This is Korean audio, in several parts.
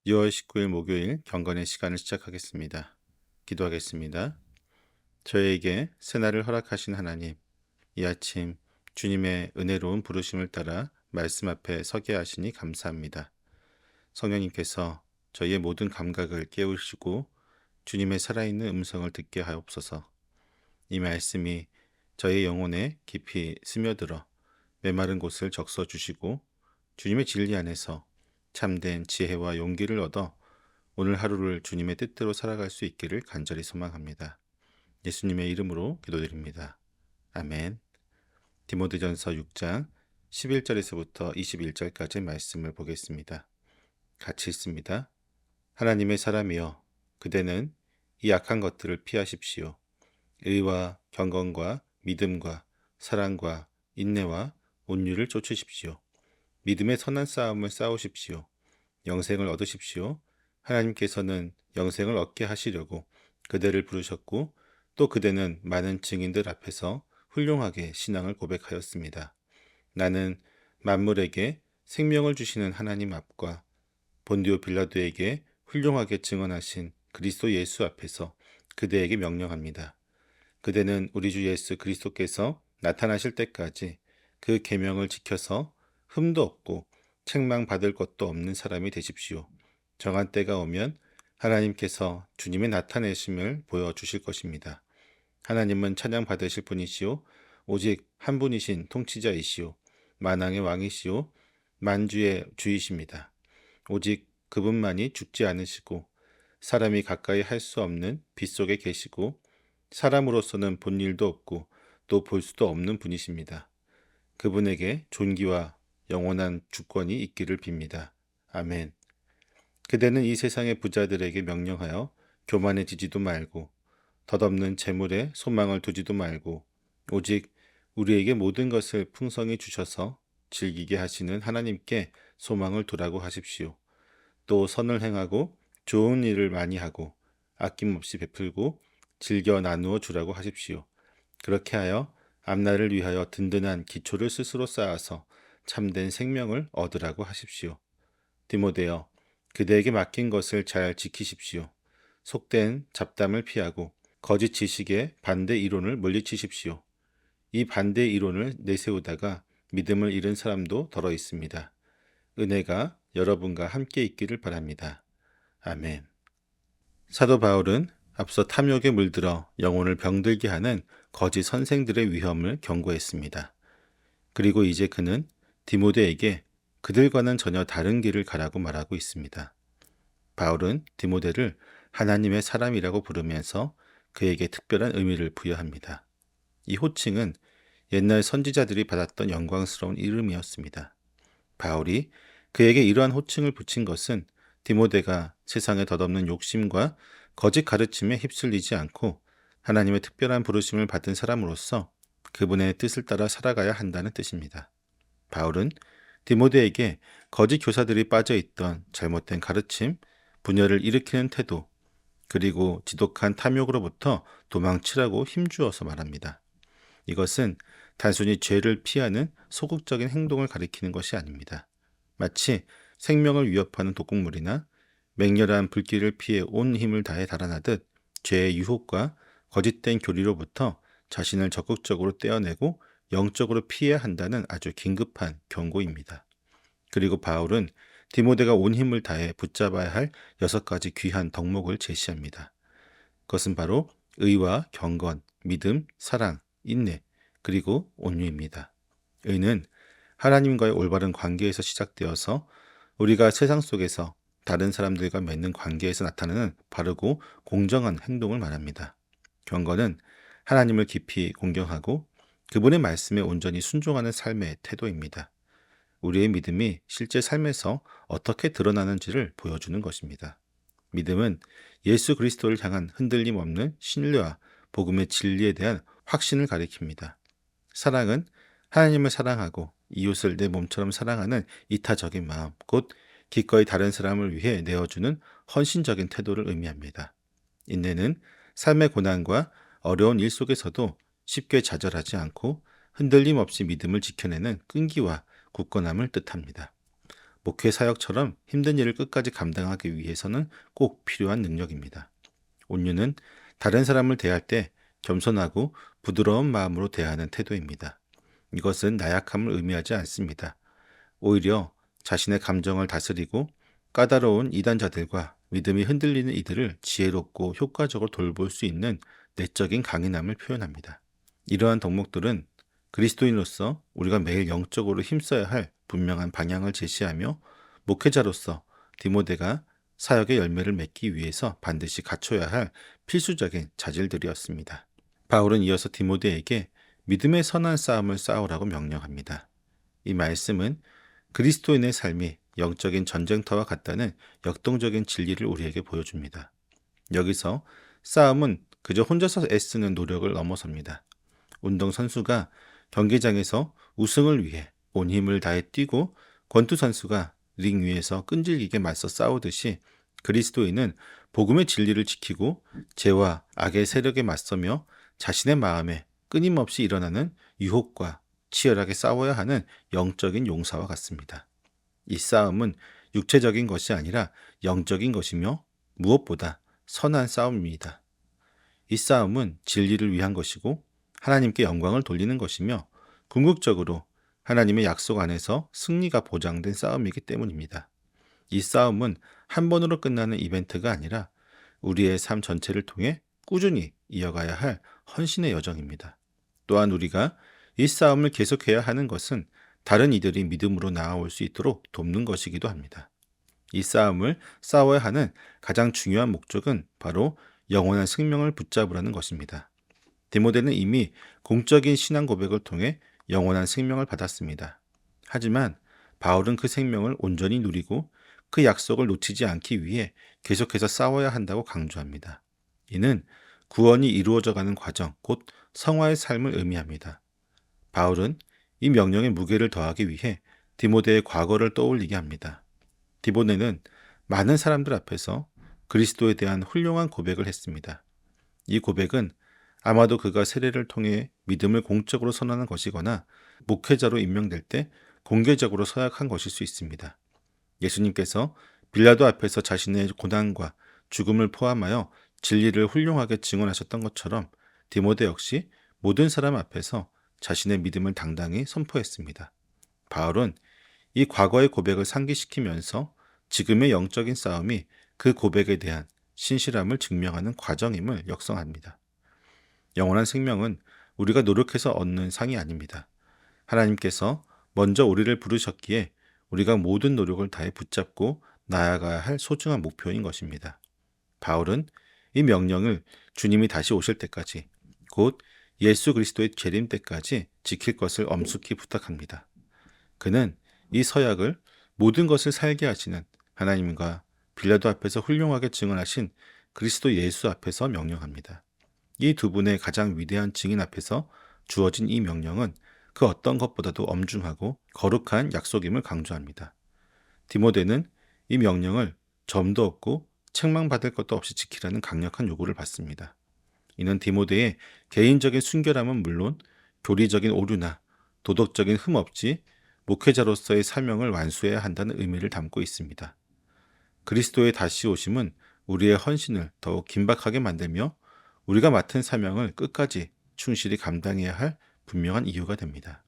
6월 19일 목요일 경건의 시간을 시작하겠습니다. 기도하겠습니다. 저에게 새날을 허락하신 하나님, 이 아침 주님의 은혜로운 부르심을 따라 말씀 앞에 서게 하시니 감사합니다. 성령님께서 저희의 모든 감각을 깨우시고 주님의 살아있는 음성을 듣게 하옵소서. 이 말씀이 저희 영혼에 깊이 스며들어 메마른 곳을 적셔 주시고 주님의 진리 안에서 참된 지혜와 용기를 얻어 오늘 하루를 주님의 뜻대로 살아갈 수 있기를 간절히 소망합니다. 예수님의 이름으로 기도드립니다. 아멘. 디모데전서 6장 11절에서부터 21절까지 말씀을 보겠습니다. 같이 읽습니다. 하나님의 사람이여, 그대는 이 악한 것들을 피하십시오. 의와 경건과 믿음과 사랑과 인내와 온유를 쫓으십시오. 믿음의 선한 싸움을 싸우십시오. 영생을 얻으십시오. 하나님께서는 영생을 얻게 하시려고 그대를 부르셨고 또 그대는 많은 증인들 앞에서 훌륭하게 신앙을 고백하였습니다. 나는 만물에게 생명을 주시는 하나님 앞과 본디오 빌라도에게 훌륭하게 증언하신 그리스도 예수 앞에서 그대에게 명령합니다. 그대는 우리 주 예수 그리스도께서 나타나실 때까지 그 계명을 지켜서 흠도 없고 책망받을 것도 없는 사람이 되십시오. 정한 때가 오면 하나님께서 주님의 나타내심을 보여주실 것입니다. 하나님은 찬양받으실 분이시오. 오직 한 분이신 통치자이시오. 만왕의 왕이시오. 만주의 주이십니다. 오직 그분만이 죽지 않으시고 사람이 가까이 할 수 없는 빛 속에 계시고 사람으로서는 본 일도 없고 또 볼 수도 없는 분이십니다. 그분에게 존귀와 영원한 주권이 있기를 빕니다. 아멘. 그대는 이 세상의 부자들에게 명령하여 교만해지지도 말고 덧없는 재물에 소망을 두지도 말고 오직 우리에게 모든 것을 풍성히 주셔서 즐기게 하시는 하나님께 소망을 두라고 하십시오. 또 선을 행하고 좋은 일을 많이 하고 아낌없이 베풀고 즐겨 나누어 주라고 하십시오. 그렇게 하여 앞날을 위하여 든든한 기초를 스스로 쌓아서 참된 생명을 얻으라고 하십시오. 디모데여, 그대에게 맡긴 것을 잘 지키십시오. 속된 잡담을 피하고 거짓 지식의 반대 이론을 물리치십시오. 이 반대 이론을 내세우다가 믿음을 잃은 사람도 덜어 있습니다. 은혜가 여러분과 함께 있기를 바랍니다. 아멘. 사도 바울은 앞서 탐욕에 물들어 영혼을 병들게 하는 거짓 선생들의 위험을 경고했습니다. 그리고 이제 그는 디모데에게 그들과는 전혀 다른 길을 가라고 말하고 있습니다. 바울은 디모데를 하나님의 사람이라고 부르면서 그에게 특별한 의미를 부여합니다. 이 호칭은 옛날 선지자들이 받았던 영광스러운 이름이었습니다. 바울이 그에게 이러한 호칭을 붙인 것은 디모데가 세상에 덧없는 욕심과 거짓 가르침에 휩쓸리지 않고 하나님의 특별한 부르심을 받은 사람으로서 그분의 뜻을 따라 살아가야 한다는 뜻입니다. 바울은 디모데에게 거짓 교사들이 빠져있던 잘못된 가르침, 분열을 일으키는 태도, 그리고 지독한 탐욕으로부터 도망치라고 힘주어서 말합니다. 이것은 단순히 죄를 피하는 소극적인 행동을 가리키는 것이 아닙니다. 마치 생명을 위협하는 독극물이나 맹렬한 불길을 피해 온 힘을 다해 달아나듯 죄의 유혹과 거짓된 교리로부터 자신을 적극적으로 떼어내고 영적으로 피해야 한다는 아주 긴급한 경고입니다. 그리고 바울은 디모데가 온 힘을 다해 붙잡아야 할 6가지 귀한 덕목을 제시합니다. 그것은 바로 의와 경건, 믿음, 사랑, 인내, 그리고 온유입니다. 의는 하나님과의 올바른 관계에서 시작되어서 우리가 세상 속에서 다른 사람들과 맺는 관계에서 나타나는 바르고 공정한 행동을 말합니다. 경건은 하나님을 깊이 공경하고 그분의 말씀에 온전히 순종하는 삶의 태도입니다. 우리의 믿음이 실제 삶에서 어떻게 드러나는지를 보여주는 것입니다. 믿음은 예수 그리스도를 향한 흔들림 없는 신뢰와 복음의 진리에 대한 확신을 가리킵니다. 사랑은 하나님을 사랑하고 이웃을 내 몸처럼 사랑하는 이타적인 마음, 곧 기꺼이 다른 사람을 위해 내어주는 헌신적인 태도를 의미합니다. 인내는 삶의 고난과 어려운 일 속에서도 쉽게 좌절하지 않고 흔들림 없이 믿음을 지켜내는 끈기와 굳건함을 뜻합니다. 목회 사역처럼 힘든 일을 끝까지 감당하기 위해서는 꼭 필요한 능력입니다. 온유는 다른 사람을 대할 때 겸손하고 부드러운 마음으로 대하는 태도입니다. 이것은 나약함을 의미하지 않습니다. 오히려 자신의 감정을 다스리고 까다로운 이단자들과 믿음이 흔들리는 이들을 지혜롭고 효과적으로 돌볼 수 있는 내적인 강인함을 표현합니다. 이러한 덕목들은 그리스도인으로서 우리가 매일 영적으로 힘써야 할 분명한 방향을 제시하며 목회자로서 디모데가 사역의 열매를 맺기 위해서 반드시 갖춰야 할 필수적인 자질들이었습니다. 바울은 이어서 디모데에게 믿음의 선한 싸움을 싸우라고 명령합니다. 이 말씀은 그리스도인의 삶이 영적인 전쟁터와 같다는 역동적인 진리를 우리에게 보여줍니다. 여기서 싸움은 그저 혼자서 애쓰는 노력을 넘어섭니다. 운동선수가 경기장에서 우승을 위해 온 힘을 다해 뛰고 권투선수가 링 위에서 끈질기게 맞서 싸우듯이 그리스도인은 복음의 진리를 지키고 죄와 악의 세력에 맞서며 자신의 마음에 끊임없이 일어나는 유혹과 치열하게 싸워야 하는 영적인 용사와 같습니다. 이 싸움은 육체적인 것이 아니라 영적인 것이며 무엇보다 선한 싸움입니다. 이 싸움은 진리를 위한 것이고 하나님께 영광을 돌리는 것이며 궁극적으로 하나님의 약속 안에서 승리가 보장된 싸움이기 때문입니다. 이 싸움은 한 번으로 끝나는 이벤트가 아니라 우리의 삶 전체를 통해 꾸준히 이어가야 할 헌신의 여정입니다. 또한 우리가 이 싸움을 계속해야 하는 것은 다른 이들이 믿음으로 나아올 수 있도록 돕는 것이기도 합니다. 이 싸움을 싸워야 하는 가장 중요한 목적은 바로 영원한 생명을 붙잡으라는 것입니다. 디모데는 이미 공적인 신앙 고백을 통해 영원한 생명을 받았습니다. 하지만 바울은 그 생명을 온전히 누리고 그 약속을 놓치지 않기 위해 계속해서 싸워야 한다고 강조합니다. 이는 구원이 이루어져가는 과정, 곧 성화의 삶을 의미합니다. 바울은 이 명령의 무게를 더하기 위해 디모데의 과거를 떠올리게 합니다. 디모데는 많은 사람들 앞에서 그리스도에 대한 훌륭한 고백을 했습니다. 이 고백은 아마도 그가 세례를 통해 믿음을 공적으로 선언한 것이거나 목회자로 임명될 때 공개적으로 서약한 것일 수 있습니다. 예수님께서 빌라도 앞에서 자신의 고난과 죽음을 포함하여 진리를 훌륭하게 증언하셨던 것처럼 디모데 역시 모든 사람 앞에서 자신의 믿음을 당당히 선포했습니다. 바울은 이 과거의 고백을 상기시키면서 지금의 영적인 싸움이 그 고백에 대한 신실함을 증명하는 과정임을 역성합니다. 영원한 생명은 우리가 노력해서 얻는 상이 아닙니다. 하나님께서 먼저 우리를 부르셨기에 우리가 모든 노력을 다해 붙잡고 나아가야 할 소중한 목표인 것입니다. 바울은 이 명령을 주님이 다시 오실 때까지, 곧 예수 그리스도의 재림 때까지 지킬 것을 엄숙히 부탁합니다. 그는 이 서약을 모든 것을 살게 하시는 하나님과 빌라도 앞에서 훌륭하게 증언하신 그리스도 예수 앞에서 명령합니다. 이 두 분의 가장 위대한 증인 앞에서 주어진 이 명령은 그 어떤 것보다도 엄중하고 거룩한 약속임을 강조합니다. 디모데는 이 명령을 점도 없고 책망받을 것도 없이 지키라는 강력한 요구를 받습니다. 이는 디모데의 개인적인 순결함은 물론 교리적인 오류나 도덕적인 흠 없이 목회자로서의 사명을 완수해야 한다는 의미를 담고 있습니다. 그리스도의 다시 오심은 우리의 헌신을 더욱 긴박하게 만들며 우리가 맡은 사명을 끝까지 충실히 감당해야 할 분명한 이유가 됩니다.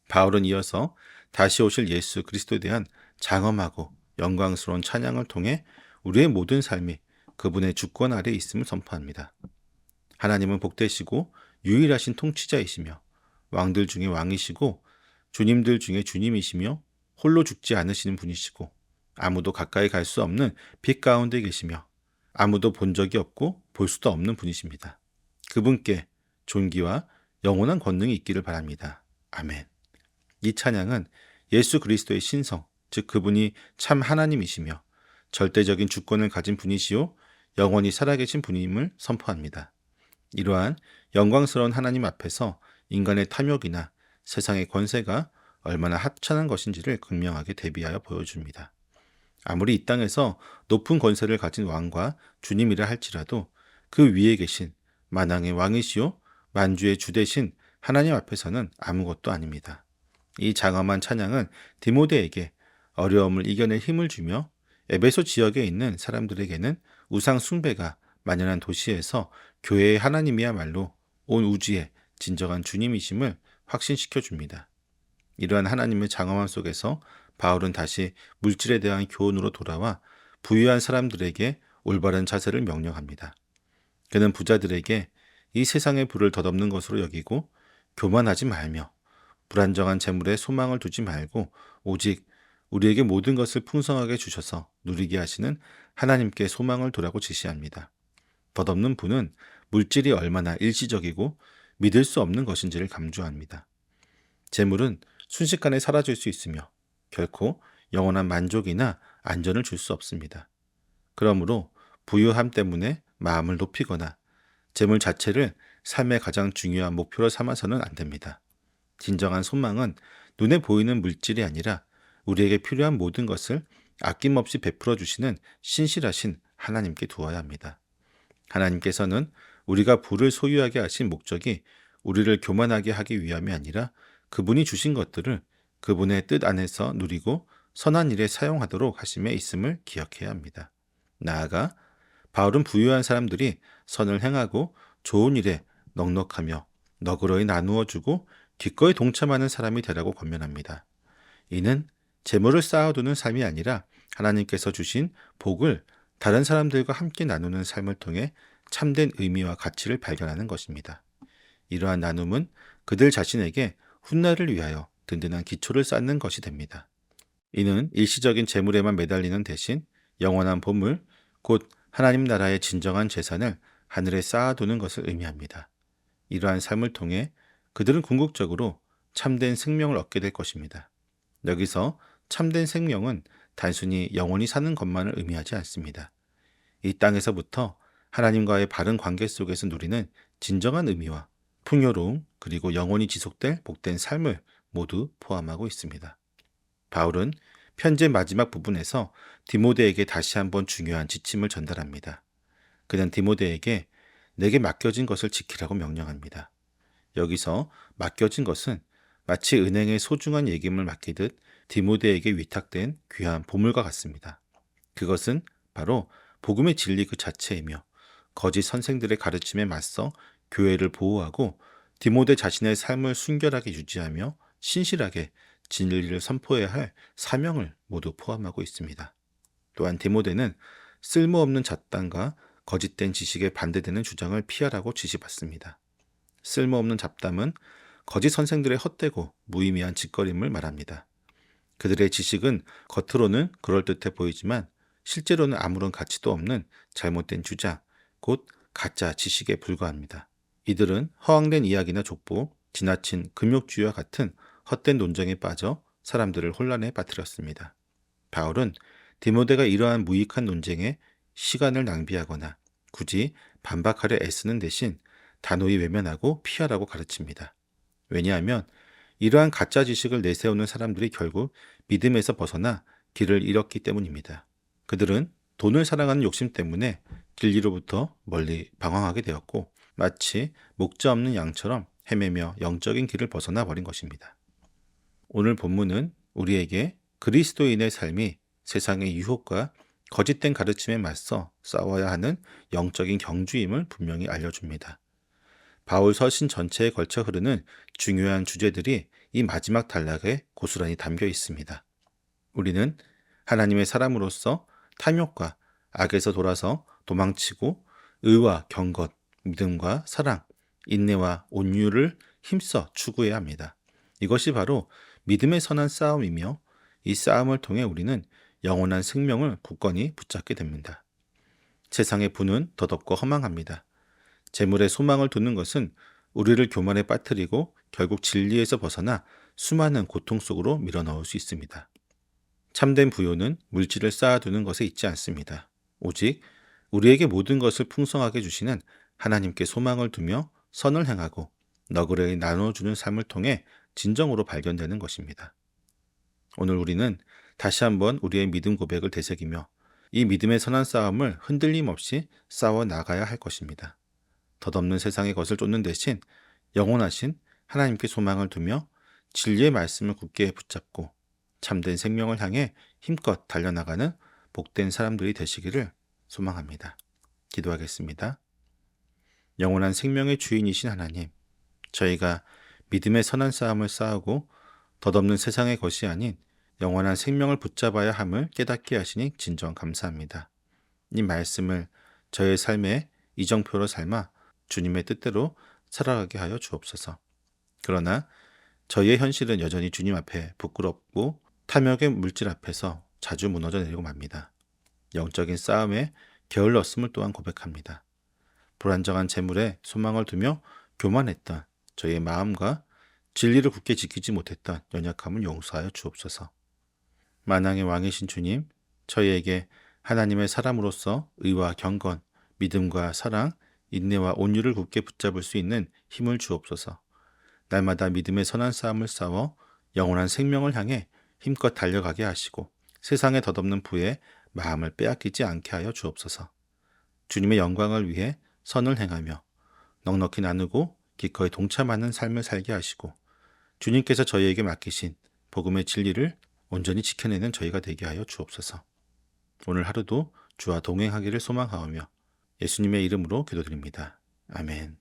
바울은 이어서 다시 오실 예수 그리스도에 대한 장엄하고 영광스러운 찬양을 통해 우리의 모든 삶이 그분의 주권 아래에 있음을 선포합니다. 하나님은 복되시고 유일하신 통치자이시며 왕들 중에 왕이시고 주님들 중에 주님이시며 홀로 죽지 않으시는 분이시고 아무도 가까이 갈 수 없는 빛 가운데 계시며 아무도 본 적이 없고 볼 수도 없는 분이십니다. 그분께 존귀와 영원한 권능이 있기를 바랍니다. 아멘. 이 찬양은 예수 그리스도의 신성, 즉 그분이 참 하나님이시며 절대적인 주권을 가진 분이시요 영원히 살아계신 분임을 선포합니다. 이러한 영광스러운 하나님 앞에서 인간의 탐욕이나 세상의 권세가 얼마나 하찮은 것인지를 극명하게 대비하여 보여줍니다. 아무리 이 땅에서 높은 권세를 가진 왕과 주님이라 할지라도 그 위에 계신 만왕의 왕이시요 만주의 주 되신 하나님 앞에서는 아무것도 아닙니다. 이 장엄한 찬양은 디모데에게 어려움을 이겨낼 힘을 주며 에베소 지역에 있는 사람들에게는 우상 숭배가 만연한 도시에서 교회의 하나님이야말로 온 우주의 진정한 주님이심을 확신시켜 줍니다. 이러한 하나님의 장엄함 속에서 바울은 다시 물질에 대한 교훈으로 돌아와 부유한 사람들에게 올바른 자세를 명령합니다. 그는 부자들에게 이 세상의 부를 덧없는 것으로 여기고 교만하지 말며 불안정한 재물에 소망을 두지 말고 오직 우리에게 모든 것을 풍성하게 주셔서 누리게 하시는 하나님께 소망을 두라고 지시합니다. 덧없는 부는 물질이 얼마나 일시적이고 믿을 수 없는 것인지를 강조합니다. 재물은 순식간에 사라질 수 있으며 결코 영원한 만족이나 안전을 줄 수 없습니다. 그러므로 부유함 때문에 마음을 높이거나 재물 자체를 삶의 가장 중요한 목표로 삼아서는 안 됩니다. 진정한 소망은 눈에 보이는 물질이 아니라 우리에게 필요한 모든 것을 아낌없이 베풀어 주시는 신실하신 하나님께 두어야 합니다. 하나님께서는 우리가 부를 소유하게 하신 목적이 우리를 교만하게 하기 위함이 아니라 그분이 주신 것들을 그분의 뜻 안에서 누리고 선한 일에 사용하도록 하심에 있음을 기억해야 합니다. 나아가 바울은 부유한 사람들이 선을 행하고 좋은 일에 넉넉하며 너그러이 나누어 주고 기꺼이 동참하는 사람이 되라고 권면합니다. 이는 재물을 쌓아두는 삶이 아니라 하나님께서 주신 복을 다른 사람들과 함께 나누는 삶을 통해 참된 의미와 가치를 발견하는 것입니다. 이러한 나눔은 그들 자신에게 훗날을 위하여 든든한 기초를 쌓는 것이 됩니다. 이는 일시적인 재물에만 매달리는 대신 영원한 보물, 곧 하나님 나라의 진정한 재산을 하늘에 쌓아두는 것을 의미합니다. 이러한 삶을 통해 그들은 궁극적으로 참된 생명을 얻게 될 것입니다. 여기서 참된 생명은 단순히 영원히 사는 것만을 의미하지 않습니다. 이 땅에서부터 하나님과의 바른 관계 속에서 누리는 진정한 의미와 풍요로움 그리고 영원히 지속될 복된 삶을 모두 포함하고 있습니다. 바울은 편지의 마지막 부분에서 디모데에게 다시 한번 중요한 지침을 전달합니다. 그는 디모데에게 내게 맡겨진 것을 지키라고 명령합니다. 여기서 맡겨진 것은 마치 은행의 소중한 예금을 맡기듯 디모데에게 위탁된 귀한 보물과 같습니다. 그것은 바로 복음의 진리 그 자체이며 거짓 선생들의 가르침에 맞서 교회를 보호하고 디모데 자신의 삶을 순결하게 유지하며 신실하게 진리를 선포해야 할 사명을 모두 포함하고 있습니다. 또한 디모데는 쓸모없는 잡담과 거짓된 지식에 반대되는 주장을 피하라고 지시받습니다. 쓸모없는 잡담은 거짓 선생들의 헛되고 무의미한 짓거림을 말합니다. 그들의 지식은 겉으로는 그럴듯해 보이지만 실제로는 아무런 가치도 없는 잘못된 주장, 곧 가짜 지식에 불과합니다. 이들은 허황된 이야기나 족보, 지나친 금욕주의와 같은 헛된 논쟁에 빠져 사람들을 혼란에 빠뜨렸습니다. 바울은 디모데가 이러한 무익한 논쟁에 시간을 낭비하거나 굳이 반박하려 애쓰는 대신 단호히 외면하고 피하라고 가르칩니다. 왜냐하면 이러한 가짜 지식을 내세우는 사람들이 결국 믿음에서 벗어나 길을 잃었기 때문입니다. 그들은 돈을 사랑하는 욕심 때문에 진리로부터 멀리 방황하게 되었고 마치 목자 없는 양처럼 헤매며 영적인 길을 벗어나 버린 것입니다. 오늘 본문은 우리에게 그리스도인의 삶이 세상의 유혹과 거짓된 가르침에 맞서 싸워야 하는 영적인 경주임을 분명히 알려줍니다. 바울 서신 전체에 걸쳐 흐르는 중요한 주제들이 이 마지막 단락에 고스란히 담겨 있습니다. 우리는 하나님의 사람으로서 탐욕과 악에서 돌아서 도망치고 의와 경것, 믿음과 사랑, 인내와 온유를 힘써 추구해야 합니다. 이것이 바로 믿음의 선한 싸움이며 이 싸움을 통해 우리는 영원한 생명을 굳건히 붙잡게 됩니다. 세상의 부는 더덥고 허망합니다. 재물에 소망을 두는 것은 우리를 교만에 빠뜨리고 결국 진리에서 벗어나 수많은 고통 속으로 밀어넣을 수 있습니다. 참된 부요는 물질을 쌓아두는 것에 있지 않습니다. 오직 우리에게 모든 것을 풍성하게 주시는 하나님께 소망을 두며 선을 행하고 너그러이 나눠주는 삶을 통해 진정으로 발견되는 것입니다. 오늘 우리는 다시 한번 우리의 믿음 고백을 되새기며 이 믿음의 선한 싸움을 흔들림 없이 싸워 나가야 할 것입니다. 덧없는 세상의 것을 쫓는 대신 영원하신 하나님께 소망을 두며 진리의 말씀을 굳게 붙잡고 참된 생명을 향해 힘껏 달려나가는 복된 사람들이 되시기를 소망합니다. 기도하겠습니다. 영원한 생명의 주인이신 하나님, 저희가 믿음의 선한 싸움을 싸우고 덧없는 세상의 것이 아닌 영원한 생명을 붙잡아야 함을 깨닫게 하시니 진정 감사합니다. 이 말씀을 저의 삶의 이정표로 삼아 주님의 뜻대로 살아가게 하여 주옵소서. 그러나 저희의 현실은 여전히 주님 앞에 부끄럽고 탐욕의 물질 앞에서 자주 무너져 내리고 맙니다. 영적인 싸움에 게을렀음을 또한 고백합니다. 불안정한 재물에 소망을 두며 교만했던 저희의 마음과 진리를 굳게 지키지 못했던 연약함을 용서하여 주옵소서. 만왕의 왕이신 주님, 저희에게 하나님의 사람으로서 의와 경건, 믿음과 사랑, 인내와 온유를 굳게 붙잡을 수 있는 힘을 주옵소서. 날마다 믿음의 선한 싸움을 싸워 영원한 생명을 향해 힘껏 달려가게 하시고 세상에 덧없는 부에 마음을 빼앗기지 않게 하여 주옵소서. 주님의 영광을 위해 선을 행하며 넉넉히 나누고 기꺼이 동참하는 삶을 살게 하시고 주님께서 저희에게 맡기신 복음의 진리를 온전히 지켜내는 저희가 되게 하여 주옵소서. 오늘 하루도 주와 동행하기를 소망하오며 예수님의 이름으로 기도드립니다. 아멘.